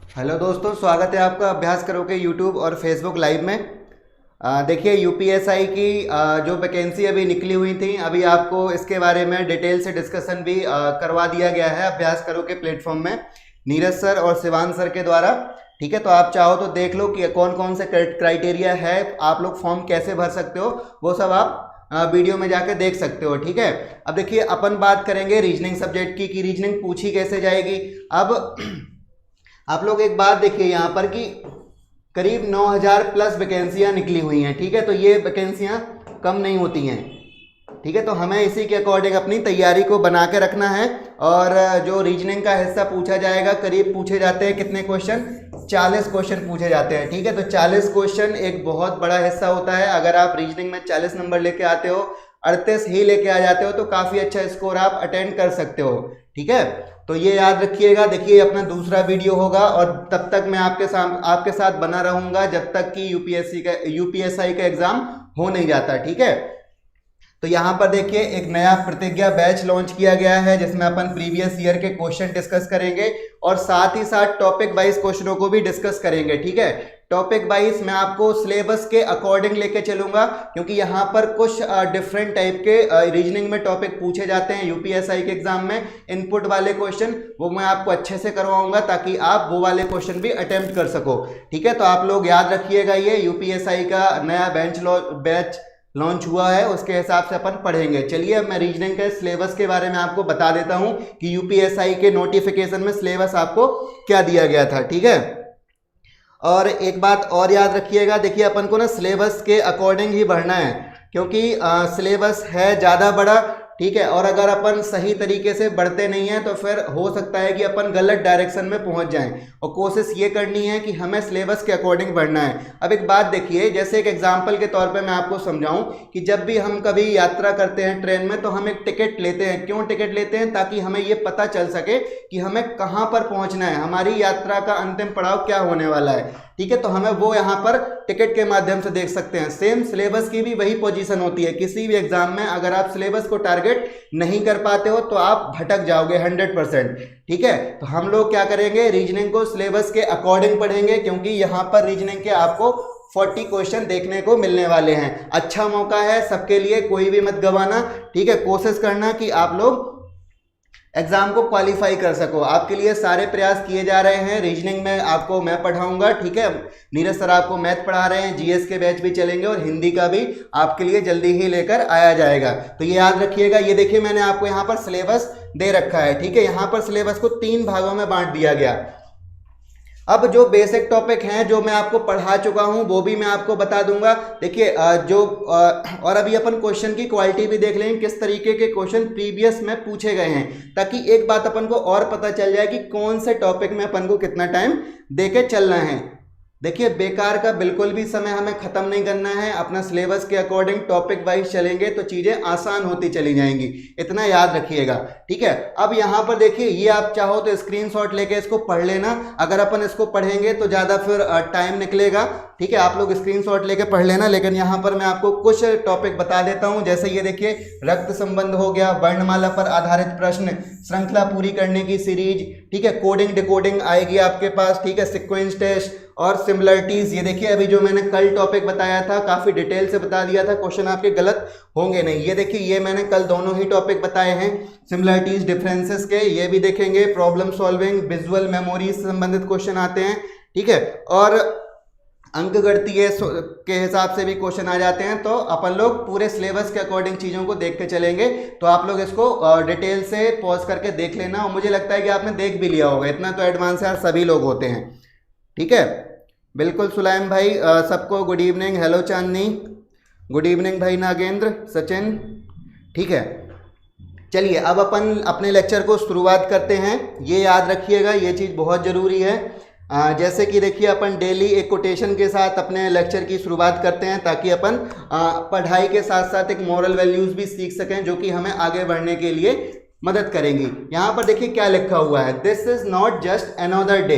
Hello दोस्तों, स्वागत है आपका अभ्यास करो के यूट्यूब और फेसबुक लाइव में। देखिए यूपीएसआई की जो वैकेंसी अभी निकली हुई थी, अभी आपको इसके बारे में डिटेल से डिस्कशन भी करवा दिया गया है अभ्यास करो के प्लेटफॉर्म में नीरज सर और शिवान सर के द्वारा। ठीक है, तो आप चाहो तो देख लो कि कौन कौन से क्राइटेरिया है, आप लोग फॉर्म कैसे भर सकते हो, वो सब आप वीडियो में जाके देख सकते हो। ठीक है, अब देखिए अपन बात करेंगे रीजनिंग सब्जेक्ट की कि रीजनिंग पूछी कैसे जाएगी। अब आप लोग एक बात देखिए यहाँ पर कि करीब 9000 प्लस वैकेंसियाँ निकली हुई हैं। ठीक है, तो ये वैकेंसियाँ कम नहीं होती हैं। ठीक है, तो हमें इसी के अकॉर्डिंग अपनी तैयारी को बना के रखना है। और जो रीजनिंग का हिस्सा पूछा जाएगा, करीब पूछे जाते हैं कितने क्वेश्चन, 40 क्वेश्चन पूछे जाते हैं। ठीक है, तो 40 क्वेश्चन एक बहुत बड़ा हिस्सा होता है। अगर आप रीजनिंग में 40 नंबर लेके आते हो, 38 ही लेके आ जाते हो, तो काफ़ी अच्छा स्कोर आप अटेंड कर सकते हो। ठीक है, तो ये याद रखिएगा। देखिए अपना दूसरा वीडियो होगा और तब तक मैं आपके साथ बना रहूंगा जब तक कि यूपीएसआई का एग्जाम हो नहीं जाता। ठीक है, तो यहाँ पर देखिए एक नया प्रतिज्ञा बैच लॉन्च किया गया है जिसमें अपन प्रीवियस ईयर के क्वेश्चन डिस्कस करेंगे और साथ ही साथ टॉपिक वाइज क्वेश्चनों को भी डिस्कस करेंगे। ठीक है, टॉपिक वाइज मैं आपको सिलेबस के अकॉर्डिंग लेके चलूंगा, क्योंकि यहाँ पर कुछ डिफरेंट टाइप के रीजनिंग में टॉपिक पूछे जाते हैं यूपीएसआई के एग्जाम में। इनपुट वाले क्वेश्चन वो मैं आपको अच्छे से करवाऊंगा ताकि आप वो वाले क्वेश्चन भी अटेम्प्ट कर सको। ठीक है, तो आप लोग याद रखिएगा, ये यूपीएसआई का नया बैच लॉन्च हुआ है, उसके हिसाब से अपन पढ़ेंगे। चलिए अब मैं रीजनिंग के सिलेबस के बारे में आपको बता देता हूं कि यूपीएसआई के नोटिफिकेशन में सिलेबस आपको क्या दिया गया था। ठीक है, और एक बात और याद रखिएगा, देखिए अपन को ना सिलेबस के अकॉर्डिंग ही बढ़ना है, क्योंकि सिलेबस है ज़्यादा बड़ा। ठीक है, और अगर अपन सही तरीके से बढ़ते नहीं हैं तो फिर हो सकता है कि अपन गलत डायरेक्शन में पहुंच जाएं। और कोशिश ये करनी है कि हमें सिलेबस के अकॉर्डिंग बढ़ना है। अब एक बात देखिए, जैसे एक एग्जांपल के तौर पे मैं आपको समझाऊं कि जब भी हम कभी यात्रा करते हैं ट्रेन में तो हम एक टिकट लेते हैं। क्यों टिकट लेते हैं? ताकि हमें ये पता चल सके कि हमें कहाँ पर पहुँचना है, हमारी यात्रा का अंतिम पड़ाव क्या होने वाला है। ठीक है, तो हमें वो यहाँ पर टिकट के माध्यम से देख सकते हैं। सेम सिलेबस की भी वही पोजीशन होती है। किसी भी एग्जाम में अगर आप सिलेबस को टारगेट नहीं कर पाते हो तो आप भटक जाओगे 100%। ठीक है, तो हम लोग क्या करेंगे, रीजनिंग को सिलेबस के अकॉर्डिंग पढ़ेंगे, क्योंकि यहाँ पर रीजनिंग के आपको 40 क्वेश्चन देखने को मिलने वाले हैं। अच्छा मौका है सबके लिए, कोई भी मत गवाना। ठीक है, कोशिश करना कि आप लोग एग्जाम को क्वालिफाई कर सको। आपके लिए सारे प्रयास किए जा रहे हैं। रीजनिंग में आपको मैं पढ़ाऊंगा। ठीक है, नीरज सर आपको मैथ पढ़ा रहे हैं, जीएस के बैच भी चलेंगे और हिंदी का भी आपके लिए जल्दी ही लेकर आया जाएगा। तो ये याद रखिएगा। ये देखिए मैंने आपको यहाँ पर सिलेबस दे रखा है। ठीक है, यहाँ पर सिलेबस को 3 भागों में बांट दिया गया। अब जो बेसिक टॉपिक हैं जो मैं आपको पढ़ा चुका हूं वो भी मैं आपको बता दूंगा। देखिए और अभी अपन क्वेश्चन की क्वालिटी भी देख लेंगे, किस तरीके के क्वेश्चन प्रीवियस में पूछे गए हैं, ताकि एक बात अपन को और पता चल जाए कि कौन से टॉपिक में अपन को कितना टाइम देके चलना है। देखिए बेकार का बिल्कुल भी समय हमें खत्म नहीं करना है। अपना सिलेबस के अकॉर्डिंग टॉपिक वाइज चलेंगे तो चीजें आसान होती चली जाएंगी, इतना याद रखिएगा। ठीक है, अब यहाँ पर देखिए, ये आप चाहो तो स्क्रीनशॉट लेके इसको पढ़ लेना। अगर अपन इसको पढ़ेंगे तो ज़्यादा फिर टाइम निकलेगा। ठीक है, आप लोग स्क्रीनशॉट लेके पढ़ लेना, लेकिन यहाँ पर मैं आपको कुछ टॉपिक बता देता हूँ। जैसे ये देखिए, रक्त संबंध हो गया, वर्णमाला पर आधारित प्रश्न, श्रृंखला पूरी करने की सीरीज। ठीक है, कोडिंग डिकोडिंग आएगी आपके पास। ठीक है, सीक्वेंस टेस्ट और सिमिलरिटीज। ये देखिए अभी जो मैंने कल टॉपिक बताया था, काफी डिटेल से बता दिया था, क्वेश्चन आपके गलत होंगे नहीं। ये देखिए, ये मैंने कल दोनों ही टॉपिक बताए हैं, सिमिलरिटीज डिफरेंसेस के, ये भी देखेंगे। प्रॉब्लम सॉल्विंग, विजुअल मेमोरी से संबंधित क्वेश्चन आते हैं। ठीक है, और अंक गणितीय के हिसाब से भी क्वेश्चन आ जाते हैं। तो अपन लोग पूरे सिलेबस के अकॉर्डिंग चीज़ों को देख के चलेंगे। तो आप लोग इसको डिटेल से पॉज करके देख लेना, और मुझे लगता है कि आपने देख भी लिया होगा, इतना तो एडवांस यार सभी लोग होते हैं। ठीक है, बिल्कुल सुलाइम भाई, सबको गुड इवनिंग। हेलो चांदनी, गुड इवनिंग भाई नागेंद्र, सचिन। ठीक है, चलिए अब अपन अपने लेक्चर को शुरुआत करते हैं। ये याद रखिएगा, ये चीज़ बहुत ज़रूरी है। जैसे कि देखिए अपन डेली एक कोटेशन के साथ अपने लेक्चर की शुरुआत करते हैं, ताकि अपन पढ़ाई के साथ साथ एक मॉरल वैल्यूज़ भी सीख सकें, जो कि हमें आगे बढ़ने के लिए मदद करेंगी। यहाँ पर देखिए क्या लिखा हुआ है, this is not just another day,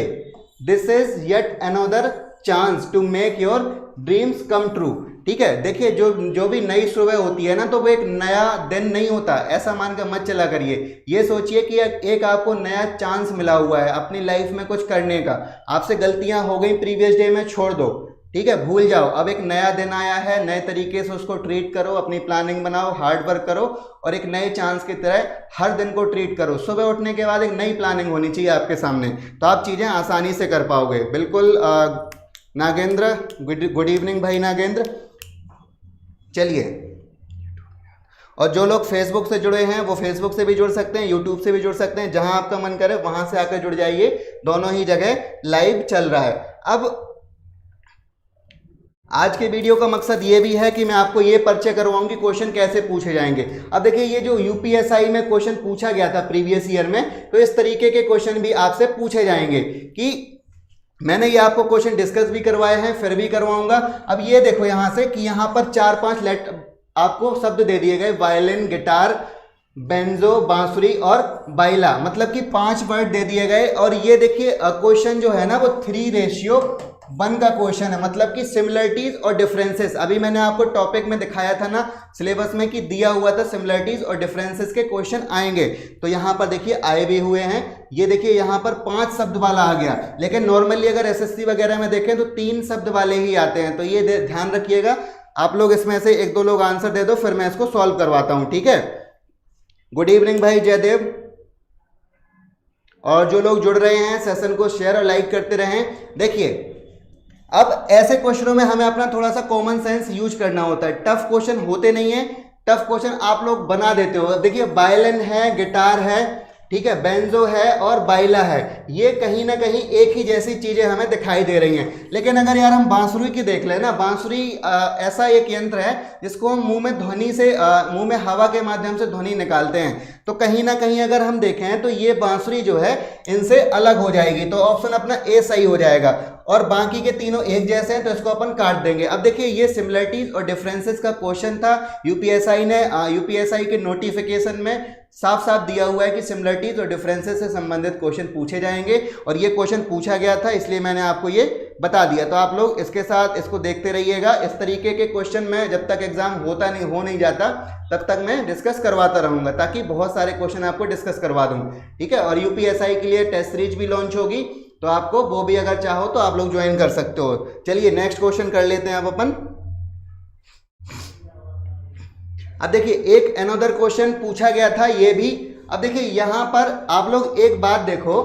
this is yet another chance to make your dreams come true. ठीक है। देखिए जो भी नई सुबह होती है ना, तो वो एक नया दिन नहीं होता, ऐसा मानकर मत चला करिए। ये सोचिए कि एक आपको नया चांस मिला हुआ है अपनी लाइफ में कुछ करने का। आपसे गलतियां हो गई प्रीवियस डे में, छोड़ दो, ठीक है, भूल जाओ। अब एक नया दिन आया है, नए तरीके से उसको ट्रीट करो, अपनी प्लानिंग बनाओ, हार्ड वर्क करो और एक नए चांस की तरह हर दिन को ट्रीट करो। सुबह उठने के बाद एक नई प्लानिंग होनी चाहिए आपके सामने, तो आप चीज़ें आसानी से कर पाओगे। बिल्कुल नागेंद्र, गुड इवनिंग भाई नागेंद्र। चलिए, और जो लोग फेसबुक से जुड़े हैं वो फेसबुक से भी जुड़ सकते हैं, यूट्यूब से भी जुड़ सकते हैं, जहां आपका मन करे वहां से आकर जुड़ जाइए, दोनों ही जगह लाइव चल रहा है। अब आज के वीडियो का मकसद ये भी है कि मैं आपको ये परिचय करवाऊं कि क्वेश्चन कैसे पूछे जाएंगे। अब देखिए, ये जो यूपीएसआई में क्वेश्चन पूछा गया था प्रीवियस ईयर में, तो इस तरीके के क्वेश्चन भी आपसे पूछे जाएंगे कि मैंने ये आपको क्वेश्चन डिस्कस भी करवाए हैं, फिर भी करवाऊंगा। अब ये देखो यहां से कि यहां पर 4-5 लेटर आपको शब्द दे दिए गए, वायलिन, गिटार, बेंजो, बांसुरी और बाइला, मतलब कि 5 वर्ड दे दिए गए। और ये देखिए क्वेश्चन जो है ना वो 3:1 का क्वेश्चन है, मतलब कि सिमिलरिटीज और डिफरेंसेस। अभी मैंने आपको टॉपिक में दिखाया था ना सिलेबस में कि दिया हुआ था सिमिलरिटीज और डिफरेंसेस के क्वेश्चन आएंगे, तो यहां पर देखिए आए भी हुए हैं। ये देखिए यहां पर 5 शब्द वाला आ गया, लेकिन नॉर्मली अगर एसएससी वगैरह में देखें तो 3 शब्द वाले ही आते हैं, तो ये ध्यान रखिएगा। आप लोग इसमें से 1-2 लोग आंसर दे दो, फिर मैं इसको सॉल्व करवाता हूं, ठीक है। गुड इवनिंग भाई जयदेव। और जो लोग जुड़ रहे हैं सेशन को शेयर और लाइक करते रहें। देखिए, अब ऐसे क्वेश्चनों में हमें अपना थोड़ा सा कॉमन सेंस यूज करना होता है। टफ क्वेश्चन होते नहीं है, टफ क्वेश्चन आप लोग बना देते हो। देखिए वायलिन है, गिटार है, ठीक है, बेंजो है और बाइला है, ये कहीं ना कहीं एक ही जैसी चीजें हमें दिखाई दे रही हैं। लेकिन अगर यार हम बांसुरी की देख लें ना, बांसुरी ऐसा एक यंत्र है जिसको हम मुंह में ध्वनि से मुंह में हवा के माध्यम से ध्वनि निकालते हैं, तो कहीं ना कहीं अगर हम देखें तो ये बांसुरी जो है इनसे अलग हो जाएगी, तो ऑप्शन अपना ए सही हो जाएगा। और बाकी के तीनों एक जैसे हैं तो इसको अपन काट देंगे। अब देखिए ये सिमिलरिटीज और डिफरेंसेस का क्वेश्चन था, यूपीएसआई के नोटिफिकेशन में साफ साफ दिया हुआ है कि सिमिलरिटीज और डिफरेंसेस से संबंधित क्वेश्चन पूछे जाएंगे, और ये क्वेश्चन पूछा गया था इसलिए मैंने आपको ये बता दिया। तो आप लोग इसके साथ इसको देखते रहिएगा। इस तरीके के क्वेश्चन में जब तक एग्जाम हो नहीं जाता तब तक मैं डिस्कस करवाता रहूंगा, ताकि बहुत सारे क्वेश्चन आपको डिस्कस करवा दूं, ठीक है। और यूपीएसआई के लिए टेस्ट सीरीज भी लॉन्च होगी, तो आपको वो भी अगर चाहो तो आप लोग ज्वाइन कर सकते हो। चलिए नेक्स्ट क्वेश्चन कर लेते हैं अब अपन। अब देखिए एक अनदर क्वेश्चन पूछा गया था ये भी। अब देखिए यहां पर आप लोग एक बात देखो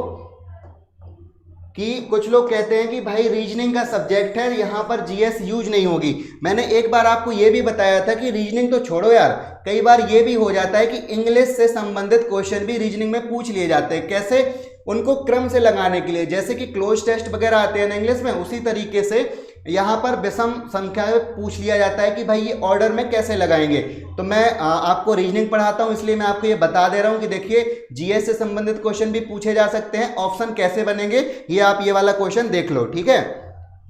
कि कुछ लोग कहते हैं कि भाई रीजनिंग का सब्जेक्ट है, यहां पर जीएस यूज नहीं होगी। मैंने एक बार आपको ये भी बताया था कि रीजनिंग तो छोड़ो यार, कई बार ये भी हो जाता है कि इंग्लिश से संबंधित क्वेश्चन भी रीजनिंग में पूछ लिए जाते हैं। कैसे? उनको क्रम से लगाने के लिए, जैसे कि क्लोज टेस्ट वगैरह आते हैं ना इंग्लिश में, उसी तरीके से यहाँ पर विषम संख्या पूछ लिया जाता है कि भाई ये ऑर्डर में कैसे लगाएंगे। तो मैं आपको रीजनिंग पढ़ाता हूँ इसलिए मैं आपको ये बता दे रहा हूँ कि देखिए जीएस से संबंधित क्वेश्चन भी पूछे जा सकते हैं। ऑप्शन कैसे बनेंगे ये आप ये वाला क्वेश्चन देख लो, ठीक है।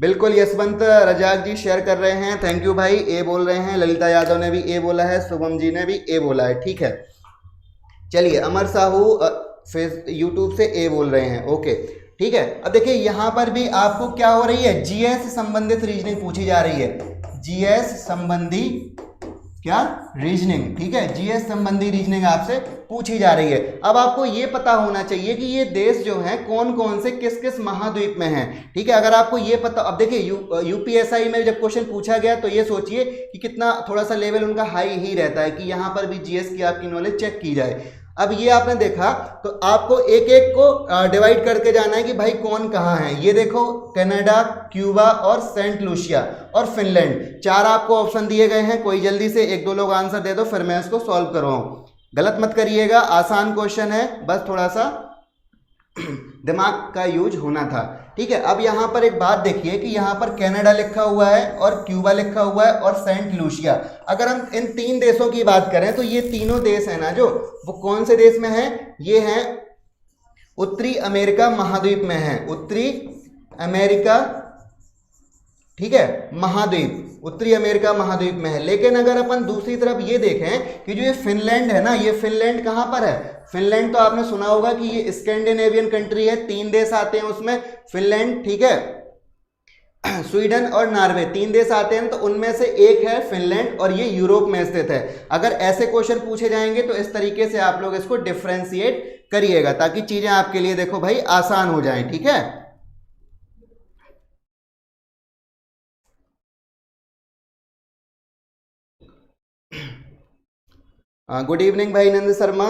बिल्कुल यशवंत रजाक जी शेयर कर रहे हैं, थैंक यू भाई। ए बोल रहे हैं, ललिता यादव ने भी ए बोला है, शुभम जी ने भी ए बोला है, ठीक है। चलिए अमर साहू यूट्यूब से ए बोल रहे हैं, ओके ठीक है। अब देखिए यहाँ पर भी आपको क्या हो रही है, जीएस से संबंधित रीजनिंग पूछी जा रही है। जीएस संबंधी क्या रीजनिंग, ठीक है, जीएस संबंधी रीजनिंग आपसे पूछी जा रही है। अब आपको ये पता होना चाहिए कि ये देश जो है कौन कौन से किस किस महाद्वीप में है, ठीक है। अगर आपको ये पता, अब देखिए यूपीएसआई में जब क्वेश्चन पूछा गया तो ये सोचिए कि कितना थोड़ा सा लेवल उनका हाई ही रहता है कि यहाँ पर भी जीएस की आपकी नॉलेज चेक की जाए। अब ये आपने देखा तो आपको एक एक को डिवाइड करके जाना है कि भाई कौन कहाँ है। ये देखो कनाडा, क्यूबा और सेंट लूसिया और फिनलैंड, 4 आपको ऑप्शन दिए गए हैं। कोई जल्दी से 1-2 लोग आंसर दे दो फिर मैं इसको सॉल्व करवाऊं। गलत मत करिएगा, आसान क्वेश्चन है, बस थोड़ा सा दिमाग का यूज होना था, ठीक है। अब यहाँ पर एक बात देखिए कि यहाँ पर कनाडा लिखा हुआ है और क्यूबा लिखा हुआ है और सेंट लूसिया। अगर हम इन 3 देशों की बात करें तो ये तीनों देश है ना जो, वो कौन से देश में है, ये हैं उत्तरी अमेरिका महाद्वीप में है, उत्तरी अमेरिका, ठीक है, महाद्वीप, उत्तरी अमेरिका महाद्वीप में है। लेकिन अगर अपन दूसरी तरफ ये देखें कि जो ये फिनलैंड है ना, ये फिनलैंड कहाँ पर है, फिनलैंड तो आपने सुना होगा कि ये स्कैंडिनेवियन कंट्री है, 3 देश आते हैं उसमें, फिनलैंड, ठीक है। स्वीडन और नॉर्वे 3 देश आते हैं, तो उनमें से एक है फिनलैंड और ये यूरोप में स्थित है। अगर ऐसे क्वेश्चन पूछे जाएंगे तो इस तरीके से आप लोग इसको डिफरेंशिएट करिएगा ताकि चीजें आपके लिए देखो भाई आसान हो जाएं, ठीक है। गुड इवनिंग भाई नंद शर्मा।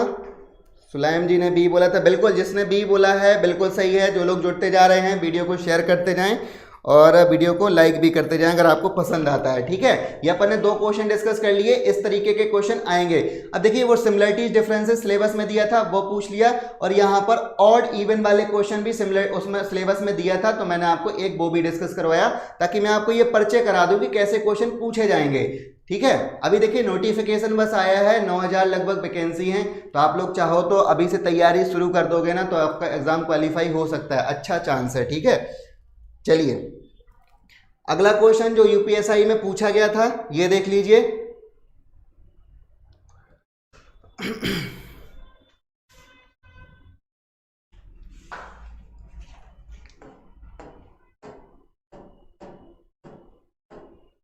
सुलाइम जी ने बी बोला था, बिल्कुल जिसने बी बोला है बिल्कुल सही है। जो लोग जुड़ते जा रहे हैं वीडियो को शेयर करते जाएं और वीडियो को लाइक भी करते जाएं अगर आपको पसंद आता है, ठीक है। ये अपन ने 2 क्वेश्चन डिस्कस कर लिए, इस तरीके के क्वेश्चन आएंगे। अब देखिए वो सिमिलरिटीज डिफरेंसेस सिलेबस में दिया था वो पूछ लिया, और यहाँ पर ऑड इवन वाले क्वेश्चन भी सिमिलर उसमें सिलेबस में दिया था, तो मैंने आपको एक वो भी डिस्कस करवाया ताकि मैं आपको ये परिचय करा दूं कि कैसे क्वेश्चन पूछे जाएंगे, ठीक है। अभी देखिए नोटिफिकेशन बस आया है, 9000 लगभग वैकेंसी हैं, तो आप लोग चाहो तो अभी से तैयारी शुरू कर दोगे ना तो आपका एग्जाम क्वालिफाई हो सकता है, अच्छा चांस है, ठीक है। चलिए अगला क्वेश्चन जो यूपीएसआई में पूछा गया था ये देख लीजिए।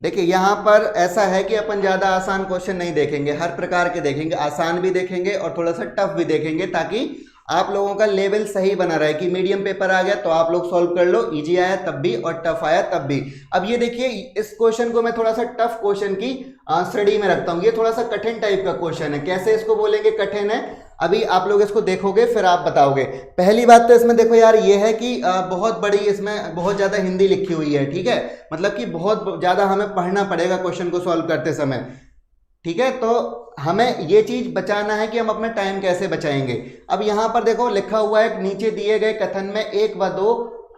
देखिए यहां पर ऐसा है कि अपन ज्यादा आसान क्वेश्चन नहीं देखेंगे, हर प्रकार के देखेंगे, आसान भी देखेंगे और थोड़ा सा टफ भी देखेंगे ताकि आप लोगों का लेवल सही बना रहे कि मीडियम पेपर आ गया तो आप लोग सॉल्व कर लो, इजी आया तब भी और टफ आया तब भी। अब ये देखिए इस क्वेश्चन को मैं थोड़ा सा टफ क्वेश्चन की श्रेणी में रखता हूं, ये थोड़ा सा कठिन टाइप का क्वेश्चन है। कैसे इसको बोलेंगे कठिन है, अभी आप लोग इसको देखोगे फिर आप बताओगे। पहली बात तो इसमें देखो यार ये है कि बहुत बड़ी इसमें बहुत ज्यादा हिंदी लिखी हुई है, ठीक है, मतलब कि बहुत ज्यादा हमें पढ़ना पड़ेगा क्वेश्चन को सॉल्व करते समय, ठीक है। तो हमें ये चीज बचाना है कि हम अपना टाइम कैसे बचाएंगे। अब यहां पर देखो लिखा हुआ है नीचे दिए गए कथन में 1 व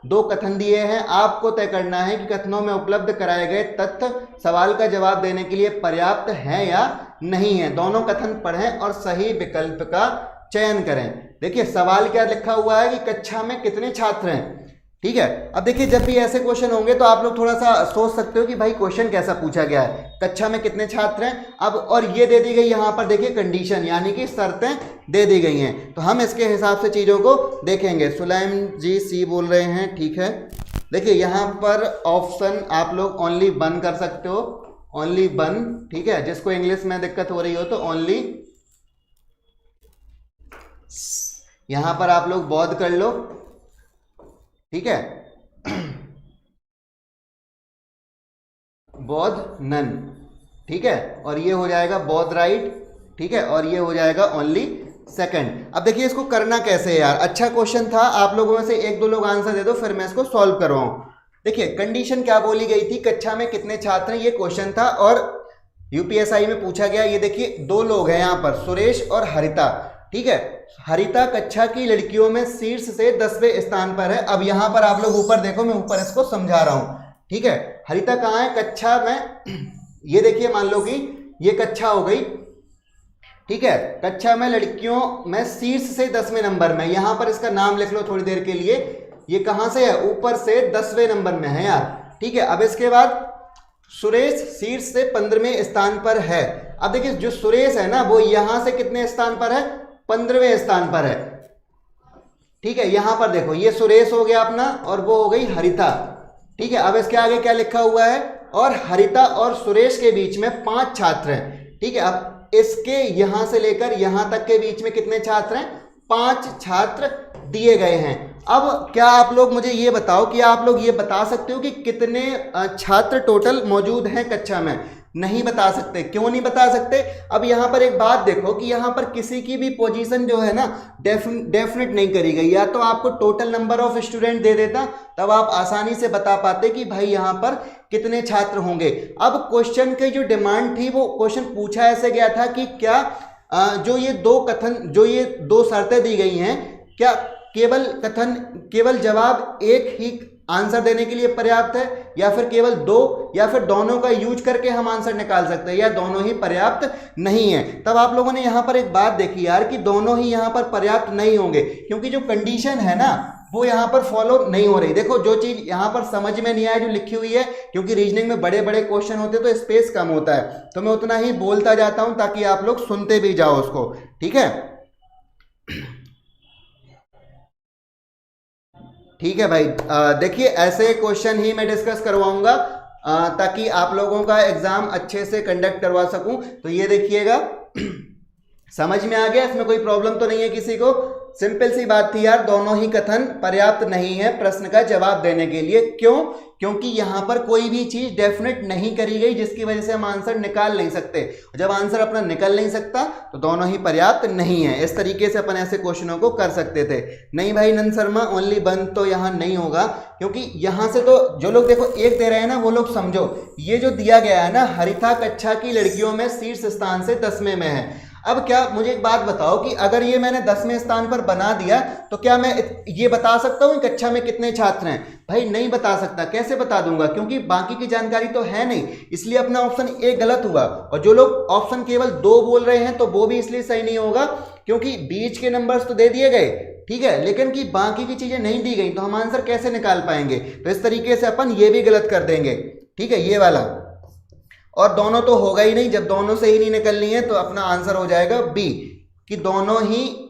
2 कथन दिए हैं, आपको तय करना है कि कथनों में उपलब्ध कराए गए तथ्य सवाल का जवाब देने के लिए पर्याप्त हैं या नहीं है। दोनों कथन पढ़ें और सही विकल्प का चयन करें। देखिए सवाल क्या लिखा हुआ है कि कक्षा में कितने छात्र हैं, ठीक है। अब देखिए जब भी ऐसे क्वेश्चन होंगे तो आप लोग थोड़ा सा सोच सकते हो कि भाई क्वेश्चन कैसा पूछा गया है, कक्षा में कितने छात्र हैं। अब और ये दे दी गई यहां पर देखिए कंडीशन यानी कि शर्तें दे दी गई हैं, तो हम इसके हिसाब से चीजों को देखेंगे। सुलाइम जी सी बोल रहे हैं, ठीक है। देखिए यहां पर ऑप्शन आप लोग ओनली 1 कर सकते हो, ओनली 1, ठीक है। जिसको इंग्लिश में दिक्कत हो रही हो तो ओनली, यहां पर आप लोग बौद्ध कर लो, ठीक है, बौद्ध नन, ठीक है, और ये हो जाएगा बौद्ध राइट, ठीक है, और ये हो जाएगा ओनली सेकंड। अब देखिए इसको करना कैसे है यार, अच्छा क्वेश्चन था, आप लोगों में से 1-2 लोग आंसर दे दो फिर मैं इसको सॉल्व करवाऊं। देखिए कंडीशन क्या बोली गई थी, कक्षा में कितने छात्र हैं, ये क्वेश्चन था और यूपीएसआई में पूछा गया। ये देखिए 2 लोग हैं यहाँ पर, सुरेश और हरिता, ठीक है। हरिता कक्षा की लड़कियों में शीर्ष से 10वें स्थान पर है। अब यहां पर आप लोग ऊपर देखो, मैं ऊपर इसको समझा रहा हूं, ठीक है। हरिता कहां है, कक्षा में, ये देखिए मान लो कि ये कक्षा हो गई, ठीक है, कक्षा में लड़कियों में शीर्ष से 10वें नंबर में, यहां पर इसका नाम लिख लो थोड़ी देर के लिए, ये कहां से है, ऊपर से 10वें नंबर में है यार, ठीक है। अब इसके बाद सुरेश शीर्ष से 15वें स्थान पर है। अब देखिए जो सुरेश है ना वो यहां से कितने स्थान पर है, 15वें स्थान पर है, ठीक है। यहां पर देखो ये सुरेश हो गया अपना और वो हो गई हरिता, ठीक है। अब इसके आगे क्या लिखा हुआ है, और हरिता और सुरेश के बीच में 5 छात्र हैं, ठीक है। अब इसके यहां से लेकर यहां तक के बीच में कितने छात्र हैं, 5 छात्र दिए गए हैं। अब क्या आप लोग मुझे ये बताओ कि आप लोग ये बता सकते हो कि कितने छात्र टोटल मौजूद हैं कक्षा में, नहीं बता सकते। क्यों नहीं बता सकते, अब यहां पर एक बात देखो कि यहां पर किसी की भी पोजीशन जो है ना डेफिनेट नहीं करी गई, या तो आपको total number of student they देता तब आप आसानी से बता पाते कि भाई यहां पर कितने छात्र होंगे। अब क्वेश्चन की जो डिमांड थी वो क्वेश्चन पूछा ऐसे गया था कि क्या जो ये 2 कथन, जो ये 2 शर्तें दी गई हैं, क्या केवल जवाब एक ही आंसर देने के लिए पर्याप्त है, या फिर केवल 2, या फिर दोनों का यूज करके हम आंसर निकाल सकते हैं, या दोनों ही पर्याप्त नहीं है। तब आप लोगों ने यहां पर एक बात देखी यार कि दोनों ही यहां पर पर्याप्त नहीं होंगे, क्योंकि जो कंडीशन है ना वो यहां पर फॉलो नहीं हो रही। देखो जो चीज यहां पर समझ में नहीं आया जो लिखी हुई है, क्योंकि रीजनिंग में बड़े बड़े क्वेश्चन होते हैं तो स्पेस कम होता है, तो मैं उतना ही बोलता जाता हूं ताकि आप लोग सुनते भी जाओ उसको, ठीक है। ठीक है भाई, देखिए ऐसे क्वेश्चन ही मैं डिस्कस करवाऊंगा ताकि आप लोगों का एग्जाम अच्छे से कंडक्ट करवा सकूं। तो ये देखिएगा, समझ में आ गया, इसमें कोई प्रॉब्लम तो नहीं है किसी को? सिंपल सी बात थी यार, दोनों ही कथन पर्याप्त नहीं है प्रश्न का जवाब देने के लिए। क्यों? क्योंकि यहां पर कोई भी चीज डेफिनेट नहीं करी गई जिसकी वजह से हम आंसर निकाल नहीं सकते। जब आंसर अपना निकल नहीं सकता तो दोनों ही पर्याप्त नहीं है। इस तरीके से अपन ऐसे क्वेश्चनों को कर सकते थे। नहीं भाई नंद शर्मा, ओनली वन तो यहां नहीं होगा, क्योंकि यहां से तो जो लोग देखो एक दे रहे हैं ना, वो लोग समझो ये जो दिया गया है ना, हरिता कक्षा की लड़कियों में शीर्ष स्थान से 10वें में है। अब क्या मुझे एक बात बताओ कि अगर ये मैंने 10वें स्थान पर बना दिया तो क्या मैं ये बता सकता हूं कक्षा में कितने छात्र हैं? भाई नहीं बता सकता। कैसे बता दूंगा? क्योंकि बाकी की जानकारी तो है नहीं, इसलिए अपना ऑप्शन ए गलत हुआ। और जो लोग ऑप्शन केवल 2 बोल रहे हैं तो वो भी इसलिए सही नहीं होगा क्योंकि बीच के नंबर्स तो दे दिए गए, ठीक है, लेकिन कि बाकी की चीजें नहीं दी गई, तो हम आंसर कैसे निकाल पाएंगे? तो इस तरीके से अपन ये भी गलत कर देंगे, ठीक है, ये वाला। और दोनों तो होगा ही नहीं, जब दोनों से ही नहीं निकलनी है तो अपना आंसर हो जाएगा बी, कि दोनों ही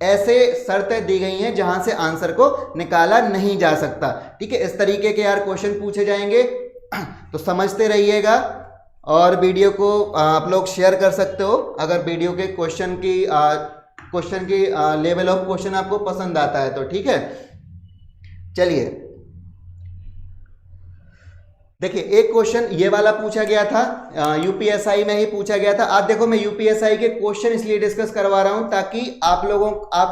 ऐसे शर्तें दी गई हैं जहां से आंसर को निकाला नहीं जा सकता। ठीक है, इस तरीके के यार क्वेश्चन पूछे जाएंगे तो समझते रहिएगा। और वीडियो को आप लोग शेयर कर सकते हो अगर वीडियो के क्वेश्चन की लेवल ऑफ क्वेश्चन आपको पसंद आता है तो, ठीक है। चलिए देखिए, एक क्वेश्चन ये वाला पूछा गया था, यूपीएसआई में ही पूछा गया था। आज देखो मैं यूपीएसआई के क्वेश्चन इसलिए डिस्कस करवा रहा हूं ताकि आप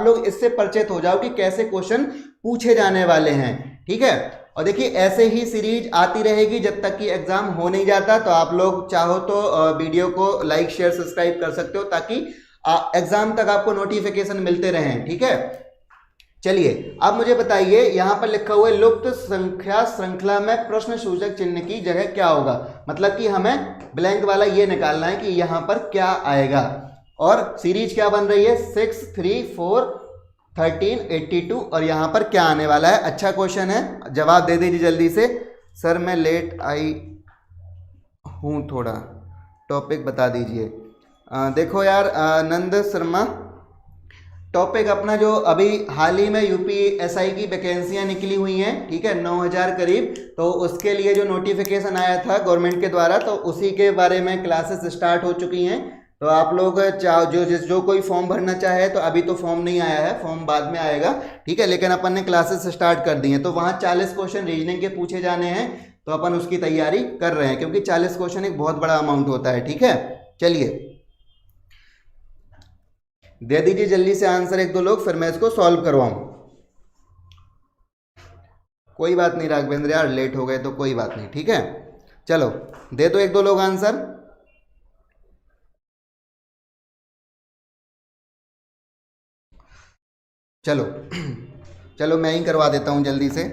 लोग इससे परिचित हो जाओ कि कैसे क्वेश्चन पूछे जाने वाले हैं, ठीक है। और देखिए ऐसे ही सीरीज आती रहेगी जब तक कि एग्जाम हो नहीं जाता। तो आप लोग चाहो तो वीडियो को लाइक शेयर सब्सक्राइब कर सकते हो ताकि एग्जाम तक आपको नोटिफिकेशन मिलते रहें, ठीक है। चलिए अब मुझे बताइए, यहां पर लिखा हुआ है लुप्त संख्या श्रृंखला में प्रश्न सूचक चिन्ह की जगह क्या होगा। मतलब कि हमें ब्लैंक वाला ये निकालना है कि यहां पर क्या आएगा। और सीरीज क्या बन रही है 6, 3, 4, 13, 82 और यहां पर क्या आने वाला है। अच्छा क्वेश्चन है, जवाब दे दीजिए जल्दी से। सर मैं लेट आई हूं, थोड़ा टॉपिक बता दीजिए। देखो यार नंद शर्मा, टॉपिक अपना जो अभी हाल ही में यूपीएसआई की वैकेंसियां निकली हुई हैं, ठीक है, 9000 करीब, तो उसके लिए जो नोटिफिकेशन आया था गवर्नमेंट के द्वारा, तो उसी के बारे में क्लासेस स्टार्ट हो चुकी हैं। तो आप लोग जो कोई फॉर्म भरना चाहे, तो अभी तो फॉर्म नहीं आया है, फॉर्म बाद में आएगा, ठीक है, लेकिन अपन ने क्लासेस स्टार्ट कर दी हैं। तो वहाँ 40 क्वेश्चन रीजनिंग के पूछे जाने हैं, तो अपन उसकी तैयारी कर रहे हैं क्योंकि 40 क्वेश्चन एक बहुत बड़ा अमाउंट होता है, ठीक है। चलिए दे दीजिए जल्दी से आंसर 1-2 लोग, फिर मैं इसको सॉल्व करवाऊं। कोई बात नहीं राघवेंद्र यार, लेट हो गए तो कोई बात नहीं, ठीक है। चलो दे दो 1-2 लोग आंसर। चलो चलो मैं ही करवा देता हूं जल्दी से।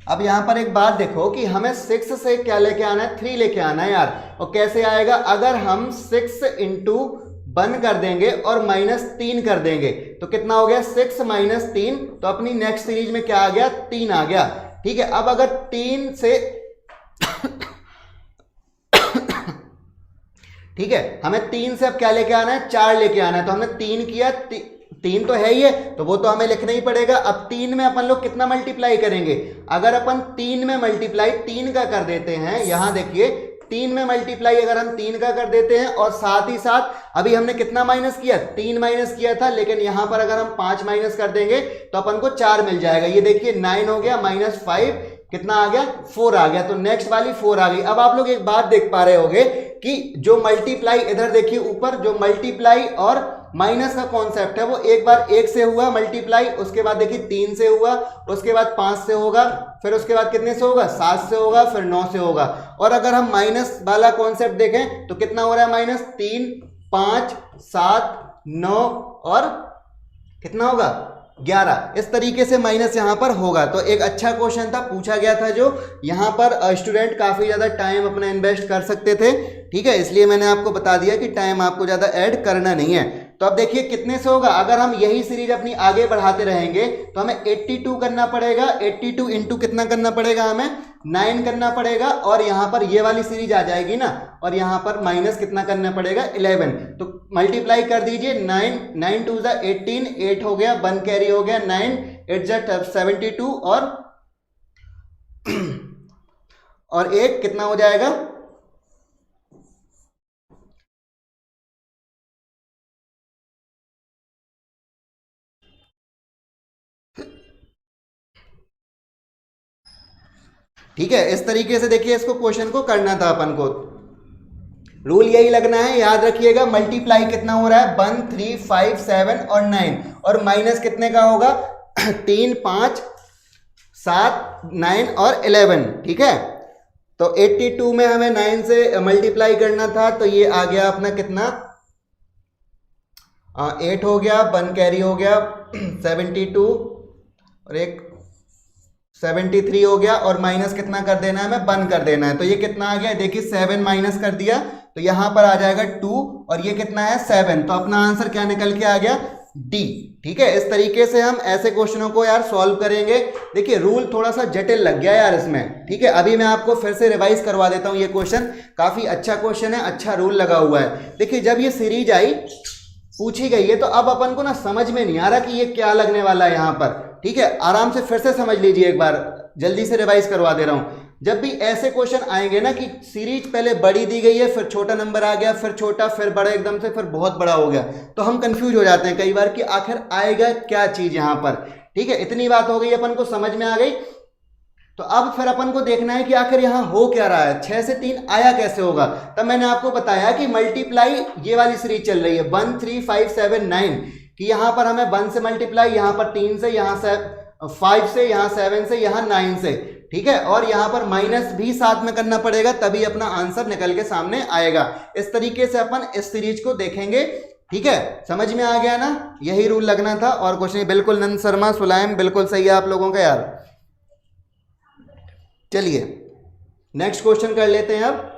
अब यहां पर एक बात देखो कि हमें 6 से क्या लेके आना है, 3 लेके आना है यार। और कैसे आएगा? अगर हम 6 इंटू 1 कर देंगे और -3 कर देंगे तो कितना हो गया 6 - 3, तो अपनी नेक्स्ट सीरीज में क्या आ गया 3 आ गया, ठीक है। अब अगर 3 से ठीक है, हमें 3 से अब क्या लेके आना है 4 लेके आना है। तो हमने 3 किया, 3 तो है ही है तो वो तो हमें लिखना ही पड़ेगा। अब 3 में अपन लोग कितना मल्टीप्लाई करेंगे? अगर अपन 3 में मल्टीप्लाई 3 का कर देते हैं, यहां देखिए 3 में मल्टीप्लाई अगर हम 3 का कर देते हैं और साथ ही साथ अभी हमने कितना माइनस किया 3 माइनस किया था, लेकिन यहां पर अगर हम 5 माइनस कर देंगे तो अपन को 4 मिल जाएगा। ये देखिए 9 हो गया, -5 कितना आ गया 4 आ गया, तो नेक्स्ट वाली 4 आ गई। अब आप लोग एक बात देख पा रहे होंगे कि जो मल्टीप्लाई इधर देखिए ऊपर, जो मल्टीप्लाई और माइनस का कॉन्सेप्ट है वो एक बार 1 से हुआ मल्टीप्लाई, उसके बाद देखिए 3 से हुआ, उसके बाद 5 से होगा, फिर उसके बाद कितने से होगा 7 से होगा, फिर 9 से होगा। और अगर हम माइनस वाला कॉन्सेप्ट देखें तो कितना हो रहा है -3, 5, 7, 9 और कितना होगा 11। इस तरीके से माइनस यहां पर होगा। तो एक अच्छा क्वेश्चन था, पूछा गया था, जो यहां पर स्टूडेंट काफी ज्यादा टाइम अपना इन्वेस्ट कर सकते थे, ठीक है, इसलिए मैंने आपको बता दिया कि टाइम आपको ज्यादा ऐड करना नहीं है। तो अब देखिए कितने से होगा, अगर हम यही सीरीज अपनी आगे बढ़ाते रहेंगे तो हमें 82 करना पड़ेगा। 82 इंटू कितना करना पड़ेगा हमें 9 करना पड़ेगा और यहाँ पर ये वाली सीरीज आ जाएगी ना, और यहाँ पर माइनस कितना करना पड़ेगा 11। तो मल्टीप्लाई कर दीजिए 9 2 ज़ा 18, 8 हो गया, 1 कैरी हो गया, 9 8 ज़ा 72 और 1 कितना हो जाएगा, ठीक है। इस तरीके से देखिए इसको क्वेश्चन को करना था अपन को। रूल यही लगना है, याद रखिएगा। मल्टीप्लाई कितना हो रहा है 1 3 5 7 और 9, और माइनस कितने का होगा 3 5 7 9 और 11, ठीक है। तो 82 में हमें 9 से मल्टीप्लाई करना था, तो ये आ गया अपना कितना 8 हो गया, 1 कैरी हो गया 72 और एक 73 हो गया, और माइनस कितना कर देना है हमें 1 कर देना है। तो ये कितना आ गया देखिए 7 माइनस कर दिया तो यहां पर आ जाएगा 2, और ये कितना है 7। तो अपना आंसर क्या निकल के आ गया डी, ठीक है। इस तरीके से हम ऐसे क्वेश्चनों को यार सॉल्व करेंगे। देखिए रूल थोड़ा सा जटिल लग गया यार इसमें, ठीक है। अभी मैं आपको फिर से रिवाइज करवा देता हूं। ये क्वेश्चन काफी अच्छा क्वेश्चन है, अच्छा रूल लगा हुआ है। देखिए जब ये सीरीज आई पूछी गई है तो अब अपन को ना समझ में नहीं आ रहा कि ये क्या लगने वाला है यहाँ पर, ठीक है। आराम से फिर से समझ लीजिए एक बार, जल्दी से रिवाइज करवा दे रहा हूं। जब भी ऐसे क्वेश्चन आएंगे ना कि सीरीज पहले बड़ी दी गई है, फिर छोटा नंबर आ गया, फिर छोटा, फिर बड़ा एकदम से, फिर बहुत बड़ा हो गया, तो हम कंफ्यूज हो जाते हैं कई बार कि आखिर आएगा क्या चीज यहाँ पर, ठीक है। इतनी बात हो गई, अपन को समझ में आ गई। तो अब फिर अपन को देखना है कि आखिर यहाँ हो क्या रहा है, 6 से 3 आया कैसे होगा। तब मैंने आपको बताया कि मल्टीप्लाई ये वाली सीरीज चल रही है 1 3 5 7 9, कि यहाँ पर हमें 1 से मल्टीप्लाई, यहाँ पर 3 से, यहाँ से 5 से, यहाँ 7 से, यहाँ 9 से, ठीक है। और यहाँ पर माइनस भी साथ में करना पड़ेगा, तभी अपना आंसर निकल के सामने आएगा। इस तरीके से अपन इस सीरीज को देखेंगे, ठीक है। समझ में आ गया ना, यही रूल लगना था। और क्वेश्चन बिल्कुल नंद शर्मा सुलाइम बिल्कुल सही है आप लोगों का यार। चलिए नेक्स्ट क्वेश्चन कर लेते हैं। अब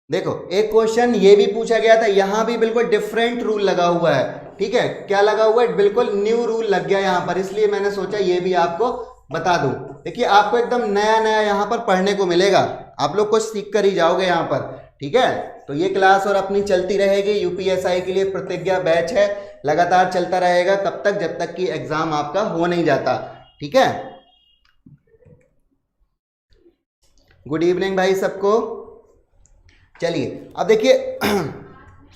देखो एक क्वेश्चन ये भी पूछा गया था, यहां भी बिल्कुल डिफरेंट रूल लगा हुआ है, ठीक है। क्या लगा हुआ है, बिल्कुल न्यू रूल लग गया यहां पर, इसलिए मैंने सोचा ये भी आपको बता दूं। देखिए आपको एकदम नया नया यहां पर पढ़ने को मिलेगा, आप लोग कुछ सीख कर ही जाओगे यहां पर, ठीक है। तो ये क्लास और अपनी चलती रहेगी, यूपीएसआई के लिए प्रतिज्ञा बैच है, लगातार चलता रहेगा तब तक जब तक कि एग्जाम आपका हो नहीं जाता, ठीक है। गुड इवनिंग भाई सबको। चलिए अब देखिए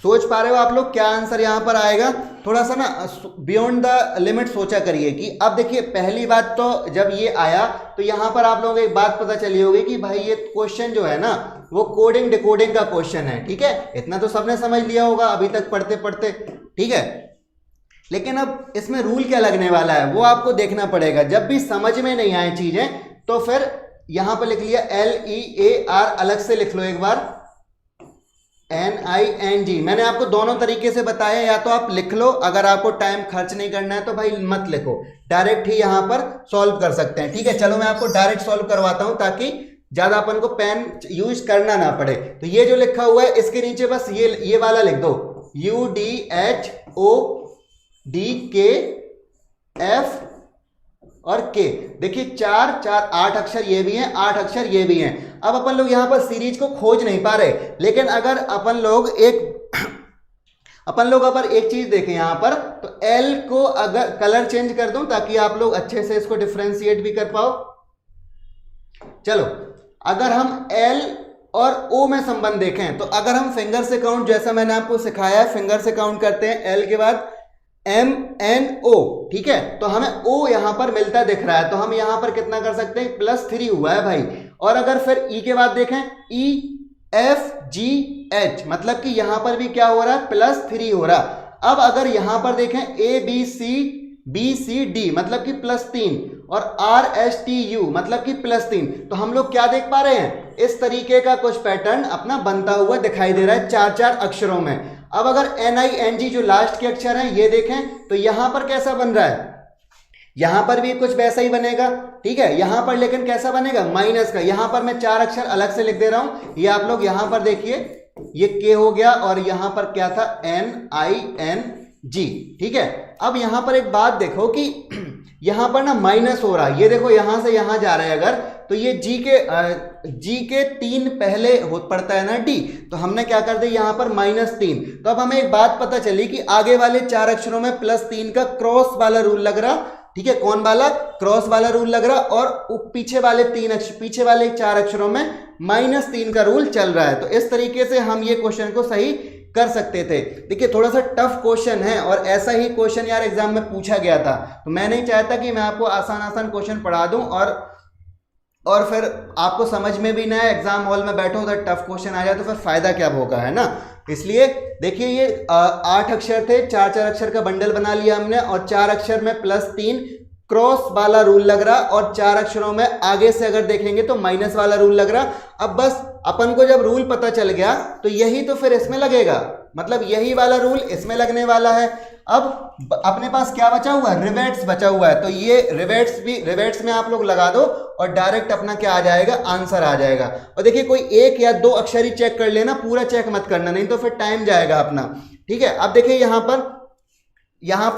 सोच पा रहे हो आप लोग क्या आंसर यहां पर आएगा, थोड़ा सा ना बियॉन्ड द लिमिट सोचा करिए कि अब देखिए पहली बात तो जब ये आया तो यहां पर आप लोगों को एक बात पता चली होगी कि भाई ये क्वेश्चन जो है ना वो कोडिंग डिकोडिंग का क्वेश्चन है, ठीक है। इतना तो सबने समझ लिया होगा अभी तक पढ़ते पढ़ते, ठीक है। लेकिन अब इसमें रूल क्या लगने वाला है वो आपको देखना पड़ेगा। जब भी समझ में नहीं आए चीजें तो फिर यहां पर लिख लिया LEAR, अलग से लिख लो एक बार NING। मैंने आपको दोनों तरीके से बताया, या तो आप लिख लो, अगर आपको टाइम खर्च नहीं करना है तो भाई मत लिखो, डायरेक्ट ही यहां पर सॉल्व कर सकते हैं, ठीक है। चलो मैं आपको डायरेक्ट सॉल्व करवाता हूं ताकि ज्यादा अपन को पेन यूज करना ना पड़े। तो ये जो लिखा हुआ है इसके नीचे बस ये वाला लिख दो UDHODKF और के। देखिए 4 4 8 अक्षर ये भी हैं, 8 अक्षर ये भी हैं। अब अपन लोग यहां पर सीरीज को खोज नहीं पा रहे, लेकिन अगर अपन लोग एक चीज देखें यहां पर, तो एल को अगर कलर चेंज कर दूं ताकि आप लोग अच्छे से इसको डिफरेंशिएट भी कर पाओ। चलो अगर हम एल और ओ में संबंध देखें तो अगर हम फिंगर से काउंट, जैसा मैंने आपको सिखाया है, फिंगर से काउंट करते हैं, एल के बाद MNO, ठीक है। तो हमें O यहां पर मिलता दिख रहा है, तो हम यहां पर कितना कर सकते हैं, +3 हुआ है भाई। और अगर फिर E के बाद देखें EFGH, मतलब कि यहां पर भी क्या हो रहा है, +3 हो रहा। अब अगर यहां पर देखें ABCBCD मतलब कि +3 और RSTU मतलब कि +3, तो हम लोग क्या देख पा रहे हैं, इस तरीके का कुछ पैटर्न अपना बनता हुआ दिखाई दे रहा है 4-4 अक्षरों में। अब अगर NING जो लास्ट के अक्षर हैं ये देखें तो यहां पर कैसा बन रहा है, यहां पर भी कुछ वैसा ही बनेगा, ठीक है। यहां पर लेकिन कैसा बनेगा, माइनस का। यहां पर मैं 4 अक्षर अलग से लिख दे रहा हूं, ये आप लोग यहां पर देखिए, ये K हो गया, और यहां पर क्या था, NIN, जी, ठीक है। अब यहां पर एक बात देखो कि यहां पर ना माइनस हो रहा है, ये देखो यहां से यहां जा रहा है अगर, तो ये जी के 3 पहले पड़ता है ना डी, तो हमने क्या कर दिया यहां पर -3। तो अब हमें एक बात पता चली कि आगे वाले 4 अक्षरों में +3 का क्रॉस वाला रूल लग रहा, ठीक है, कौन वाला, क्रॉस वाला रूल लग रहा, और पीछे वाले 4 अक्षरों में -3 का रूल चल रहा है। तो इस तरीके से हम ये क्वेश्चन को सही कर सकते थे। देखिए थोड़ा सा टफ क्वेश्चन है और ऐसा ही क्वेश्चन यार एग्जाम में पूछा गया था, तो मैं नहीं चाहता कि मैं आपको आसान आसान क्वेश्चन पढ़ा दूं और फिर आपको समझ में भी ना आए, एग्जाम हॉल में बैठो उधर टफ क्वेश्चन आ जाए तो फिर फायदा क्या होगा, है ना। इसलिए देखिए ये 8 अक्षर थे, 4 अक्षर का बंडल बना लिया हमने, और 4 अक्षर में +3 क्रॉस वाला रूल लग रहा, और 4 अक्षरों में आगे से अगर देखेंगे तो माइनस वाला रूल लग रहा। अब बस अपन को जब रूल पता चल गया तो यही तो फिर इसमें लगेगा, मतलब यही वाला रूल इसमें लगने वाला है। अब अपने पास क्या बचा हुआ है, रिवेट्स बचा हुआ है, तो ये रिवेट्स में आप लोग लगा दो और डायरेक्ट अपना क्या आ जाएगा, आंसर आ जाएगा। और देखिए कोई 1 या 2 अक्षर ही चेक कर लेना, पूरा चेक मत करना, नहीं तो फिर टाइम जाएगा अपना, ठीक है। अब देखिए यहाँ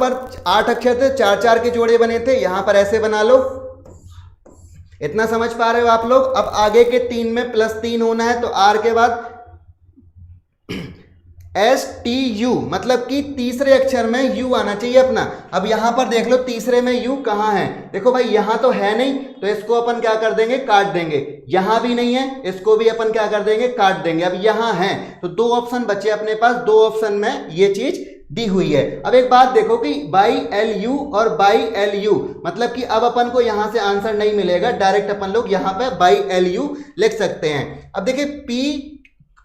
पर 8 अक्षर थे, 4 के जोड़े बने थे, यहां पर ऐसे बना लो, इतना समझ पा रहे हो आप लोग। अब आगे के 3 में +3 होना है, तो आर के बाद STU, मतलब कि तीसरे अक्षर में यू आना चाहिए अपना। अब यहां पर देख लो तीसरे में यू कहां है, देखो भाई यहां तो है नहीं, तो इसको अपन क्या कर देंगे, काट देंगे। यहां भी नहीं है, इसको भी अपन क्या कर देंगे, काट देंगे। अब यहां है तो 2 ऑप्शन बचे अपने पास, 2 ऑप्शन में ये चीज दी हुई है। अब एक बात देखो कि बाई LU और बाई LU, मतलब कि अब अपन को यहां से आंसर नहीं मिलेगा, डायरेक्ट अपन लोग यहां पे बाई LU लिख सकते हैं। अब देखिए P,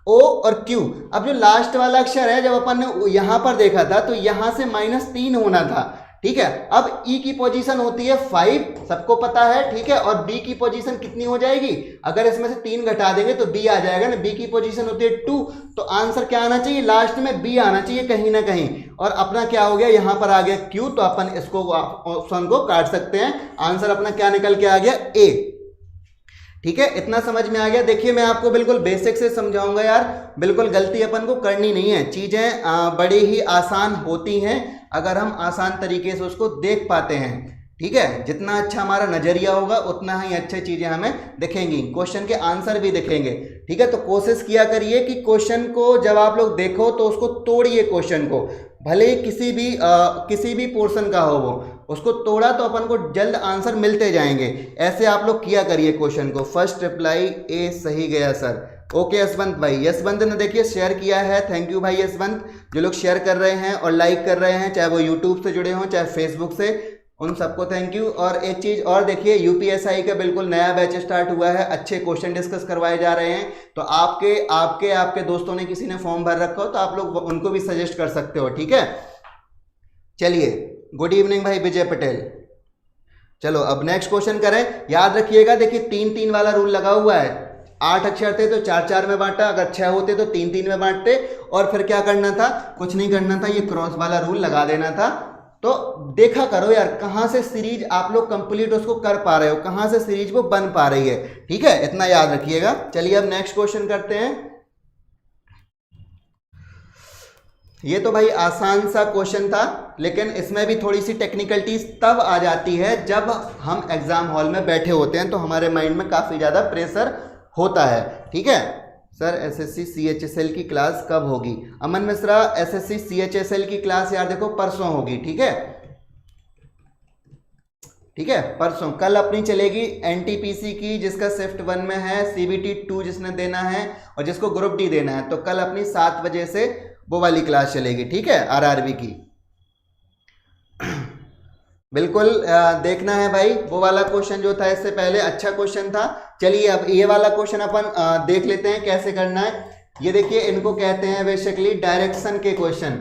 O और Q, अब जो लास्ट वाला अक्षर है, जब अपन ने यहां पर देखा था तो यहां से -3 होना था, ठीक है। अब E की पोजीशन होती है 5, सबको पता है, ठीक है, और B की पोजीशन कितनी हो जाएगी, अगर इसमें से 3 घटा देंगे तो B आ जाएगा ना। B की पोजीशन होती है 2, तो आंसर क्या आना चाहिए, लास्ट में B आना चाहिए कहीं ना कहीं, और अपना क्या हो गया, यहां पर आ गया Q, तो अपन इसको ऑप्शन को काट सकते हैं, आंसर अपना क्या निकल के आ गया, A, ठीक है। इतना समझ में आ गया। देखिए मैं आपको बिल्कुल बेसिक से समझाऊंगा यार, बिल्कुल गलती अपन को करनी नहीं है, चीजें बड़ी ही आसान होती हैं अगर हम आसान तरीके से उसको देख पाते हैं, ठीक है। जितना अच्छा हमारा नजरिया होगा उतना ही अच्छी चीजें हमें दिखेंगी, क्वेश्चन के आंसर भी दिखेंगे, ठीक है। तो कोशिश किया करिए कि क्वेश्चन को जब आप लोग देखो तो उसको तोड़िए, क्वेश्चन को भले किसी भी पोर्शन का हो, वो उसको तोड़ा तो अपन को जल्द आंसर मिलते जाएंगे। ऐसे आप लोग किया करिए क्वेश्चन को। फर्स्ट रिप्लाई ए सही गया सर, ओके यशवंत भाई, यशवंत ने देखिए शेयर किया है, थैंक यू भाई यशवंत। जो लोग शेयर कर रहे हैं और लाइक कर रहे हैं, चाहे वो यूट्यूब से जुड़े हों चाहे फेसबुक से, उन सबको थैंक यू। और एक चीज और देखिए, यूपीएसआई का बिल्कुल नया बैच स्टार्ट हुआ है, अच्छे क्वेश्चन डिस्कस करवाए जा रहे हैं। तो आपके दोस्तों ने किसी ने फॉर्म भर रखा हो तो आप लोग उनको भी सजेस्ट कर सकते हो, ठीक है। चलिए, गुड इवनिंग भाई विजय पटेल। चलो अब नेक्स्ट क्वेश्चन करें। याद रखिएगा, देखिए 3-3 वाला रूल लगा हुआ है, 8 अक्षर थे तो 4-4 में बांटा, अगर 6 होते तो 3-3 में बांटते, और फिर क्या करना था, कुछ नहीं करना था, ये क्रॉस वाला रूल लगा देना था। तो देखा करो यार कहां से सीरीज आप लोग कंप्लीट उसको कर पा रहे हो, कहां से सीरीज वो बन पा रही है, ठीक है, इतना याद रखिएगा। चलिए अब नेक्स्ट क्वेश्चन करते हैं। ये तो भाई आसान सा क्वेश्चन था, लेकिन इसमें भी थोड़ी सी टेक्निकलिटीज तब आ जाती है जब हम एग्जाम हॉल में बैठे होते हैं, तो हमारे माइंड में काफी ज्यादा प्रेशर होता है, ठीक है। सर एसएससी सीएचएसएल की क्लास कब होगी? अमन मिश्रा, एसएससी सीएचएसएल की क्लास यार देखो परसों होगी, ठीक है, ठीक है, परसों। कल अपनी चलेगी एनटीपीसी की, जिसका शिफ्ट 1 में है, सीबीटी 2 जिसने देना है और जिसको ग्रुप डी देना है, तो कल अपनी 7 बजे से वो वाली क्लास चलेगी, ठीक है, आरआरबी की। बिल्कुल देखना है भाई, वो वाला क्वेश्चन जो था इससे पहले अच्छा क्वेश्चन था। चलिए अब ये वाला क्वेश्चन अपन देख लेते हैं कैसे करना है। ये देखिए, इनको कहते हैं बेसिकली डायरेक्शन के क्वेश्चन,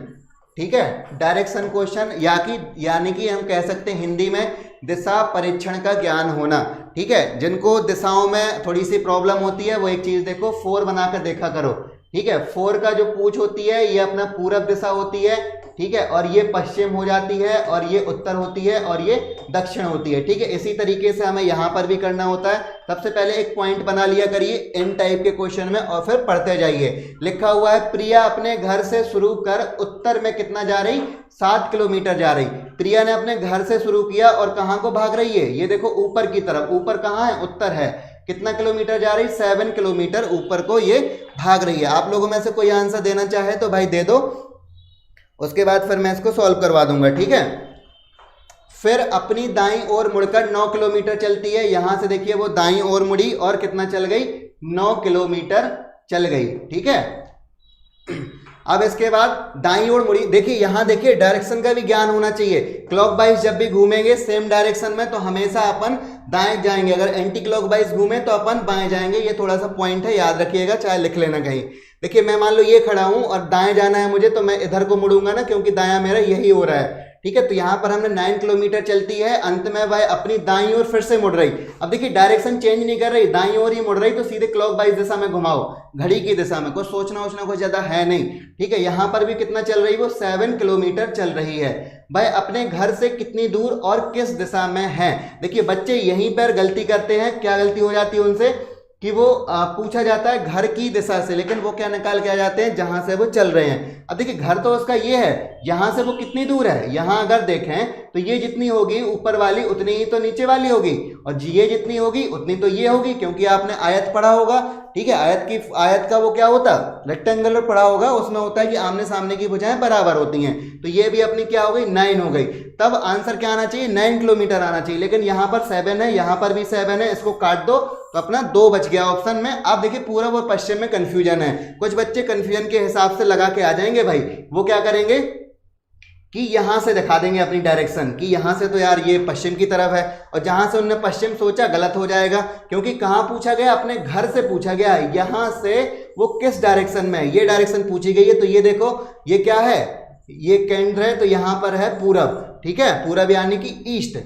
ठीक है, डायरेक्शन क्वेश्चन, यानी कि हम कह सकते हैं हिंदी में दिशा परीक्षण का ज्ञान होना, ठीक है। जिनको दिशाओं में थोड़ी सी प्रॉब्लम होती है वो एक चीज देखो, 4 बनाकर देखा करो, ठीक है। 4 का जो पूछ होती है ये अपना पूरब दिशा होती है, ठीक है, और ये पश्चिम हो जाती है और ये उत्तर होती है और ये दक्षिण होती है, ठीक है। इसी तरीके से हमें यहाँ पर भी करना होता है। सबसे पहले एक पॉइंट बना लिया करिए इन टाइप के क्वेश्चन में और फिर पढ़ते जाइए। लिखा हुआ है प्रिया अपने घर से शुरू कर उत्तर में कितना जा रही, 7 किलोमीटर जा रही। प्रिया ने अपने घर से शुरू किया और कहाँ को भाग रही है, ये देखो ऊपर की तरफ, ऊपर कहाँ है, उत्तर है। कितना किलोमीटर जा रही, 7 किलोमीटर ऊपर को ये भाग रही है। आप लोगों में से कोई आंसर देना चाहे तो भाई दे दो, उसके बाद फिर मैं इसको सॉल्व करवा दूंगा, ठीक है। फिर अपनी दाईं ओर मुड़कर 9 किलोमीटर चलती है। यहां से देखिए वो दाईं ओर मुड़ी और कितना चल गई, 9 किलोमीटर चल गई, ठीक है। अब इसके बाद दाईं ओर मुड़ी, देखिए यहां देखिए डायरेक्शन का भी ज्ञान होना चाहिए। क्लॉकवाइज जब भी घूमेंगे सेम डायरेक्शन में तो हमेशा अपन दाएं जाएंगे, अगर एंटी क्लॉकवाइज घूमे तो अपन बाएं जाएंगे। ये थोड़ा सा पॉइंट है, याद रखिएगा, चाहे लिख लेना कहीं। देखिए मैं मान लो ये खड़ा हूं और दाएं जाना है मुझे, तो मैं इधर को मुड़ूंगा ना, क्योंकि दायां मेरा यही हो रहा है, ठीक है। तो यहां पर हमने 9 किलोमीटर चलती है, अंत में वह अपनी दाईं ओर फिर से मुड़ रही। अब देखिए डायरेक्शन चेंज नहीं कर रही, दाईं ओर ही मुड़ रही, तो सीधे क्लॉकवाइज दिशा में घुमाओ, घड़ी की दिशा में, कुछ सोचना कुछ ज्यादा है नहीं, ठीक है। यहां पर भी कितना चल रही, वो 7 किलोमीटर चल रही है। भाई अपने घर से कितनी दूर और किस दिशा में है। देखिए बच्चे यहीं पर गलती करते हैं, क्या गलती हो जाती है उनसे कि वो पूछा जाता है घर की दिशा से, लेकिन वो क्या निकाल के आ जाते हैं जहां से वो चल रहे हैं। अब देखिए घर तो उसका ये है, यहां से वो कितनी दूर है, यहां अगर देखें तो ये जितनी होगी ऊपर वाली उतनी ही तो नीचे वाली होगी, और ये जितनी होगी उतनी तो ये होगी, क्योंकि आपने आयत पढ़ा होगा, ठीक है। आयत का वो क्या होता है, रेक्टेंगुलर पढ़ा होगा, उसमें होता है कि आमने सामने की भुजाएं बराबर होती हैं। तो ये भी अपनी क्या हो गई, 9 हो गई। तब आंसर क्या आना चाहिए, 9 किलोमीटर आना चाहिए, लेकिन यहाँ पर 7 है, यहाँ पर भी 7 है, इसको काट दो तो अपना 2 बच गया ऑप्शन में। आप देखिए पूरा वो पश्चिम में कंफ्यूजन है, कुछ बच्चे कंफ्यूजन के हिसाब से लगा के आ जाएंगे भाई। वो क्या करेंगे कि यहां से दिखा देंगे अपनी डायरेक्शन कि यहां से तो यार ये पश्चिम की तरफ है, और जहां से उन्होंने पश्चिम सोचा गलत हो जाएगा, क्योंकि कहां पूछा गया, अपने घर से पूछा गया, यहां से वो किस डायरेक्शन में है, ये डायरेक्शन पूछी गई है। तो ये देखो ये क्या है, ये केंद्र है, तो यहां पर है पूरब, ठीक है, पूरब यानी कि ईस्ट,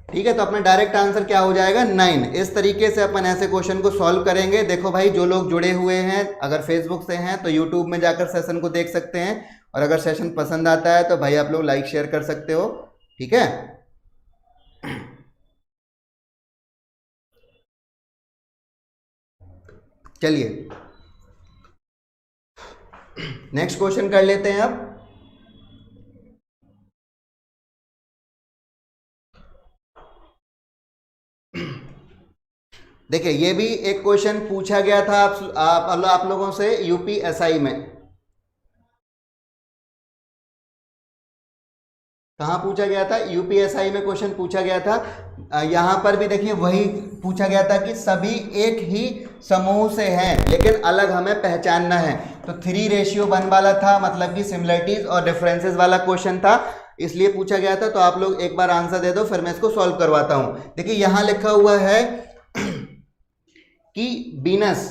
ठीक है। तो अपना डायरेक्ट आंसर क्या हो जाएगा, 9। इस तरीके से अपन ऐसे क्वेश्चन को सॉल्व करेंगे। देखो भाई जो लोग जुड़े हुए हैं अगर फेसबुक से हैं तो यूट्यूब में जाकर सेशन को देख सकते हैं, और अगर सेशन पसंद आता है तो भाई आप लोग लाइक शेयर कर सकते हो, ठीक है। चलिए नेक्स्ट क्वेश्चन कर लेते हैं अब। देखिए ये भी एक क्वेश्चन पूछा गया था आप लोगों से यूपीएसआई में। कहाँ पूछा गया था, यूपीएसआई में क्वेश्चन पूछा गया था। यहाँ पर भी देखिए वही पूछा गया था कि सभी एक ही समूह से हैं लेकिन अलग हमें पहचानना है। तो 3:1 वाला था, मतलब कि सिमिलरिटीज और डिफरेंसेस वाला क्वेश्चन था, इसलिए पूछा गया था। तो आप लोग एक बार आंसर दे दो, फिर मैं इसको सॉल्व करवाता हूँ। देखिए यहाँ लिखा हुआ है कि बीनस,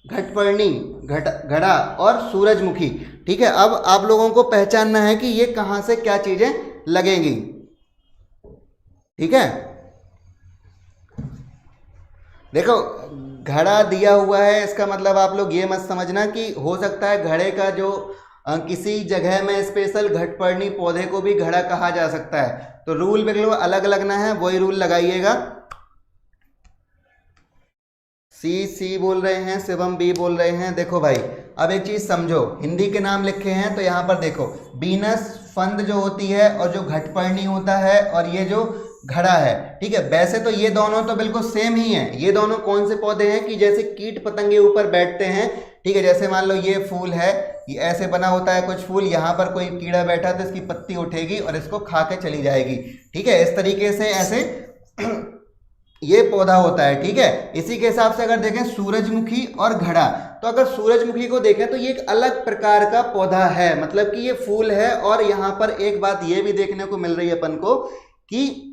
घटपर्णी, घड़ा और सूरजमुखी, ठीक है। अब आप लोगों को पहचानना है कि ये कहां से क्या चीजें लगेंगी, ठीक है। देखो घड़ा दिया हुआ है, इसका मतलब आप लोग ये मत समझना कि हो सकता है घड़े का जो किसी जगह में स्पेशल घटपर्णी पौधे को भी घड़ा कहा जा सकता है। तो रूल बिल्कुल अलग अलग ना है, वही रूल लगाइएगा। सी बोल रहे हैं, शिवम बी बोल रहे हैं। देखो भाई अब एक चीज समझो, हिंदी के नाम लिखे हैं तो यहाँ पर देखो बीनस फंद जो होती है और जो घटपर्णी होता है और ये जो घड़ा है, ठीक है। वैसे तो ये दोनों तो बिल्कुल सेम ही है। ये दोनों कौन से पौधे हैं कि जैसे कीट पतंगे ऊपर बैठते हैं, ठीक है। जैसे मान लो ये फूल है, ये ऐसे बना होता है कुछ फूल, यहाँ पर कोई कीड़ा बैठा तो इसकी पत्ती उठेगी और इसको खा के चली जाएगी, ठीक है। इस तरीके से ऐसे ये पौधा होता है, ठीक है। इसी के हिसाब से अगर देखें सूरजमुखी और घड़ा, तो अगर सूरजमुखी को देखें तो ये एक अलग प्रकार का पौधा है, मतलब कि ये फूल है। और यहाँ पर एक बात ये भी देखने को मिल रही है अपन को कि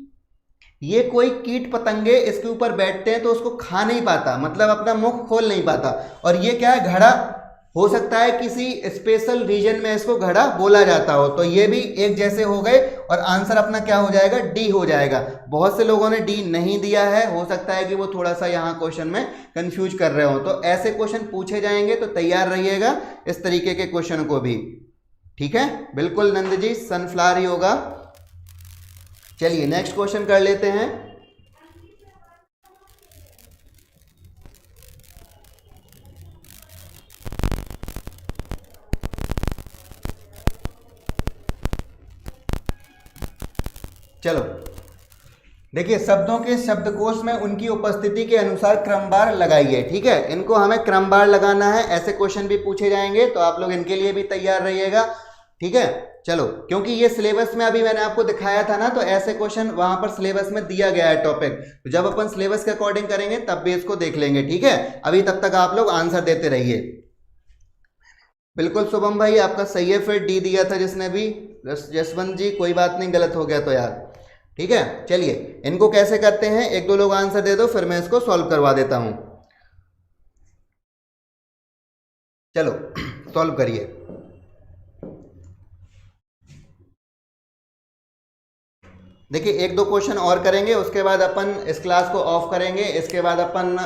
ये कोई कीट पतंगे इसके ऊपर बैठते हैं तो उसको खा नहीं पाता, मतलब अपना मुख खोल नहीं पाता। और ये क्या है, घड़ा, हो सकता है किसी स्पेशल रीजन में इसको घड़ा बोला जाता हो। तो ये भी एक जैसे हो गए और आंसर अपना क्या हो जाएगा, डी हो जाएगा। बहुत से लोगों ने डी नहीं दिया है, हो सकता है कि वो थोड़ा सा यहाँ क्वेश्चन में कंफ्यूज कर रहे हो। तो ऐसे क्वेश्चन पूछे जाएंगे तो तैयार रहिएगा इस तरीके के क्वेश्चन को भी, ठीक है, बिल्कुल नंद जी, सनफ्लावर ही होगा। चलिए नेक्स्ट क्वेश्चन कर लेते हैं। चलो देखिए, शब्दों के शब्दकोश में उनकी उपस्थिति के अनुसार क्रमवार लगाइए। ठीक है, इनको हमें क्रमवार लगाना है, ऐसे क्वेश्चन भी पूछे जाएंगे, तो आप लोग इनके लिए भी तैयार रहिएगा। ठीक है, चलो, क्योंकि ये सिलेबस में अभी मैंने आपको दिखाया था ना, तो ऐसे क्वेश्चन वहां पर सिलेबस में दिया गया है टॉपिक, तो जब अपन सिलेबस के अकॉर्डिंग करेंगे तब भी इसको देख लेंगे। ठीक है, अभी तब तक आप लोग आंसर देते रहिए। बिल्कुल शुभम भाई आपका सही है, फिर डी दिया था जिसने भी। जसवंत जी कोई बात नहीं, गलत हो गया तो यार। ठीक है, चलिए इनको कैसे करते हैं, एक दो लोग आंसर दे दो, फिर मैं इसको सॉल्व करवा देता हूं। चलो सॉल्व करिए। देखिए एक दो क्वेश्चन और करेंगे, उसके बाद अपन इस क्लास को ऑफ करेंगे। इसके बाद अपन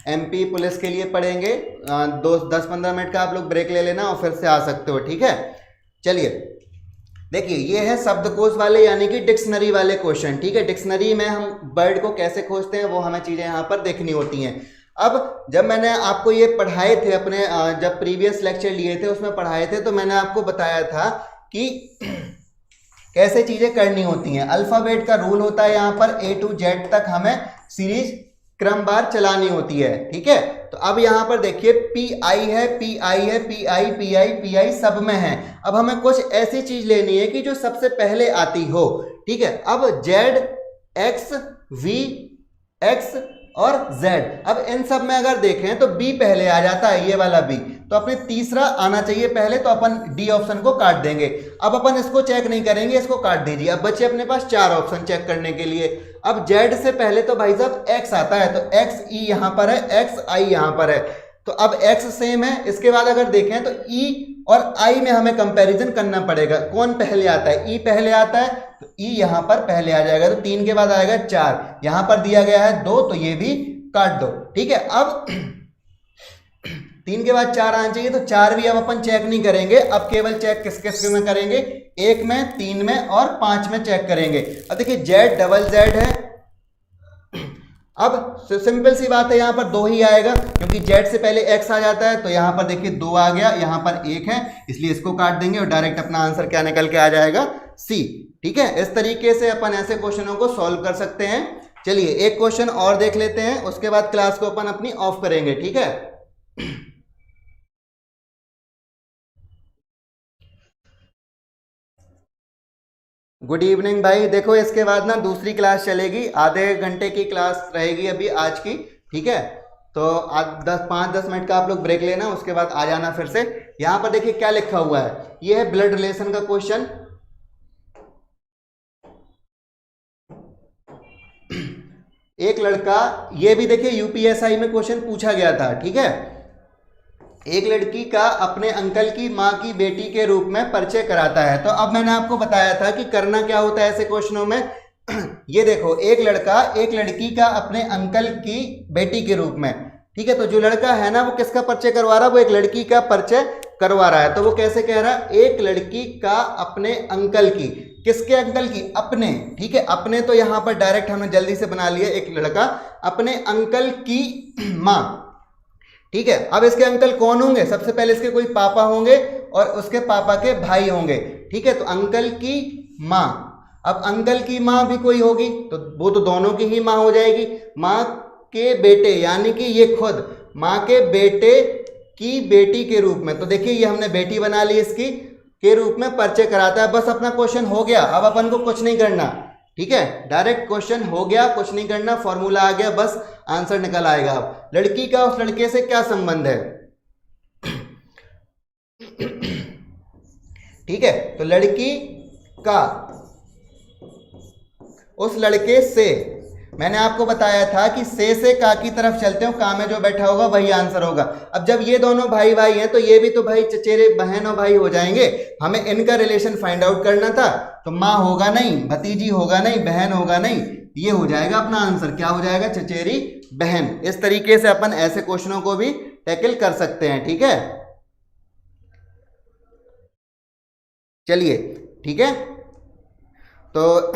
एमपी पुलिस के लिए पढ़ेंगे। 10-15 मिनट का आप लोग ब्रेक ले लेना और फिर से आ सकते हो। ठीक है, चलिए देखिए, ये है शब्दकोश वाले यानी कि डिक्शनरी वाले क्वेश्चन। ठीक है, डिक्शनरी में हम वर्ड को कैसे खोजते हैं वो हमें चीजें यहाँ पर देखनी होती हैं। अब जब मैंने आपको ये पढ़ाए थे अपने जब प्रीवियस लेक्चर लिए थे उसमें पढ़ाए थे, तो मैंने आपको बताया था कि कैसे चीजें करनी होती हैं। अल्फाबेट का रूल होता है यहाँ पर, A to Z तक हमें सीरीज क्रमवार चलानी होती है। ठीक है, तो अब यहाँ पर देखिए PI है, PI है, PI, PI, PI सब में है। अब हमें कुछ ऐसी चीज लेनी है कि जो सबसे पहले आती हो। ठीक है, अब Z, X, V, X और Z, अब इन सब में अगर देखें तो B पहले आ जाता है, ये वाला B, तो अपने तीसरा आना चाहिए पहले, तो अपन डी ऑप्शन को काट देंगे। अब अपन इसको चेक नहीं करेंगे, इसको काट दीजिए। अब बचे अपने पास 4 ऑप्शन चेक करने के लिए। अब Z से पहले तो भाई साहब X आता है, तो XE यहां पर है, XI यहां पर है, तो अब X सेम है। इसके बाद अगर देखें तो E और I में हमें कंपैरिजन करना पड़ेगा, कौन पहले आता है। E पहले आता है तो E यहां पर पहले आ जाएगा, तो 3 के बाद आएगा 4, यहां पर दिया गया है 2, तो ये भी काट दो। ठीक है, अब 3 के बाद 4 आना चाहिए, तो 4 भी अब अपन चेक नहीं करेंगे। अब केवल चेक किस किस में करेंगे, 1 में, 3 में और 5 में चेक करेंगे। अब देखिए Z, डबल Z है। अब सिंपल सी बात है, यहां पर 2 ही आएगा, क्योंकि Z से पहले X आ जाता है, तो यहां पर देखिए 2 आ गया, यहां पर 1 है, इसलिए इसको काट देंगे और डायरेक्ट अपना आंसर क्या निकल के आ जाएगा, C। ठीक है, इस तरीके से अपन ऐसे क्वेश्चनों को सॉल्व कर सकते हैं। चलिए एक क्वेश्चन और देख लेते हैं, उसके बाद क्लास को अपन अपनी ऑफ करेंगे। ठीक है, गुड इवनिंग भाई। देखो इसके बाद ना दूसरी क्लास चलेगी, आधे घंटे की क्लास रहेगी अभी आज की। ठीक है, तो आज 5-10 मिनट का आप लोग ब्रेक लेना, उसके बाद आ जाना फिर से। यहां पर देखिए क्या लिखा हुआ है, ये है ब्लड रिलेशन का क्वेश्चन। एक लड़का, ये भी देखिए यूपीएसआई में क्वेश्चन पूछा गया था। ठीक है, एक लड़की का अपने अंकल की माँ की बेटी के रूप में परिचय कराता है। तो अब मैंने आपको बताया था कि करना क्या होता है ऐसे क्वेश्चनों में। ये देखो, एक लड़का एक लड़की का अपने अंकल की बेटी के रूप में। ठीक है, तो जो लड़का है ना वो किसका परिचय करवा रहा है, वो एक लड़की का परिचय करवा रहा है। तो वो कैसे कह रहा है, एक लड़की का अपने अंकल की, किसके अंकल की, अपने। ठीक है, अपने तो यहां पर डायरेक्ट हमने जल्दी से बना लिया, एक लड़का अपने अंकल की माँ। ठीक है, अब इसके अंकल कौन होंगे, सबसे पहले इसके कोई पापा होंगे और उसके पापा के भाई होंगे। ठीक है, तो अंकल की माँ, अब अंकल की माँ भी कोई होगी, तो वो तो दोनों की ही माँ हो जाएगी। माँ के बेटे यानी कि ये खुद माँ के बेटे की बेटी के रूप में, तो देखिए ये हमने बेटी बना ली, इसकी के रूप में परिचय कराता है। बस अपना क्वेश्चन हो गया, अब अपन को कुछ नहीं करना। ठीक है, डायरेक्ट क्वेश्चन हो गया, कुछ नहीं करना, फॉर्मूला आ गया, बस आंसर निकल आएगा। अब लड़की का उस लड़के से क्या संबंध है। ठीक है, तो लड़की का उस लड़के से, मैंने आपको बताया था कि से का की तरफ चलते हो, का में जो बैठा होगा वही आंसर होगा। अब जब ये दोनों भाई भाई हैं तो ये भी तो भाई चचेरे बहन और भाई हो जाएंगे। हमें इनका रिलेशन फाइंड आउट करना था, तो माँ होगा नहीं, भतीजी होगा नहीं, बहन होगा नहीं, ये हो जाएगा अपना आंसर, क्या हो जाएगा, चचेरी बहन। इस तरीके से अपन ऐसे क्वेश्चनों को भी टैकल कर सकते हैं। ठीक है, चलिए ठीक है, तो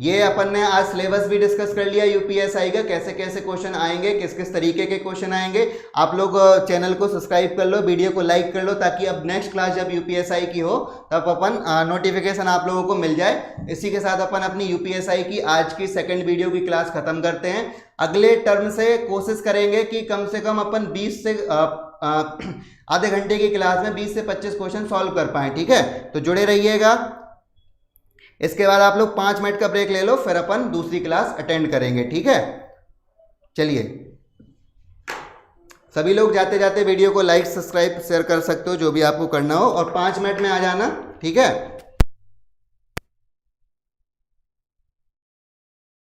ये अपन ने आज सिलेबस भी डिस्कस कर लिया यूपीएसआई का, कैसे कैसे क्वेश्चन आएंगे, किस किस तरीके के क्वेश्चन आएंगे। आप लोग चैनल को सब्सक्राइब कर लो, वीडियो को लाइक कर लो, ताकि अब नेक्स्ट क्लास जब यूपीएसआई की हो तब अपन नोटिफिकेशन आप लोगों को मिल जाए। इसी के साथ अपन अपनी यूपीएसआई की आज की सेकंड वीडियो की क्लास खत्म करते हैं। अगले टर्म से कोशिश करेंगे कि कम से कम अपन 20 से आधे घंटे की क्लास में 20 से 25 क्वेश्चन सॉल्व कर पाए, ठीक है। तो जुड़े रहिएगा। इसके बाद आप लोग 5 मिनट का ब्रेक ले लो, फिर अपन दूसरी क्लास अटेंड करेंगे, ठीक है। चलिए, सभी लोग जाते जाते वीडियो को लाइक सब्सक्राइब शेयर कर सकते हो, जो भी आपको करना हो, और 5 मिनट में आ जाना, ठीक है।